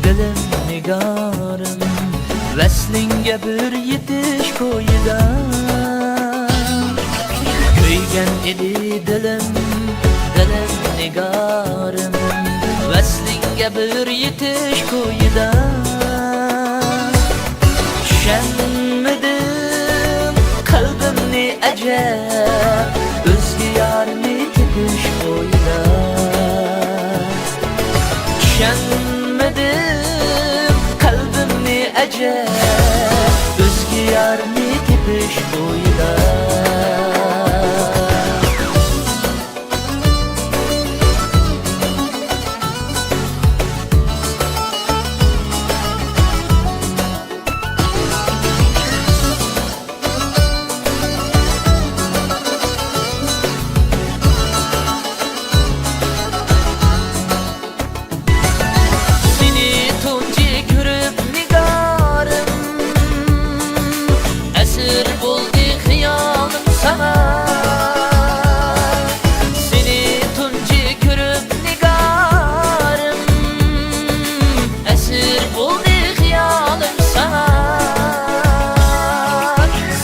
dilim nigarım Veslinge bir yetiş koyida Köygen idi dilim nigarım Veslinge bir yetiş koyida Şenmedim kalbimni acep Özgü yarını tetiş koyida Şenmedim kalbimni acep Özgü yarını tetiş koyida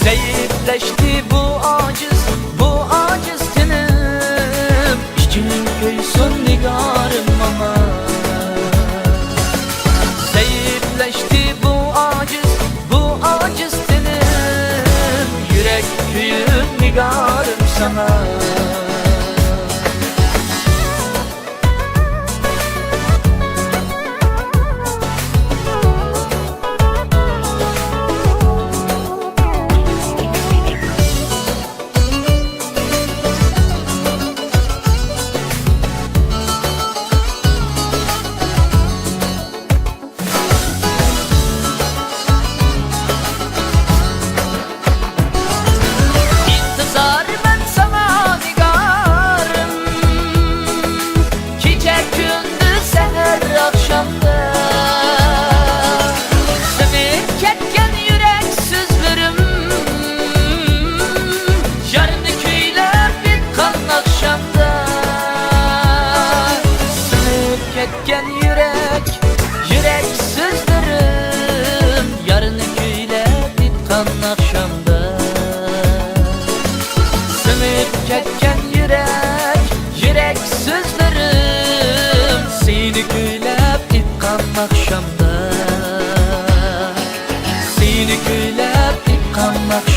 Zeyifleşti bu aciz tenim İşçinin köysün nigarım ama Zeyifleşti bu aciz tenim Yürek köyün nigarım sana Ketken yürek sözlerim Yarını köylep bitkan akşamda Sınıp ketken yürek sözlerim Seni köylep bitkan akşamda Seni köylep bitkan akşamda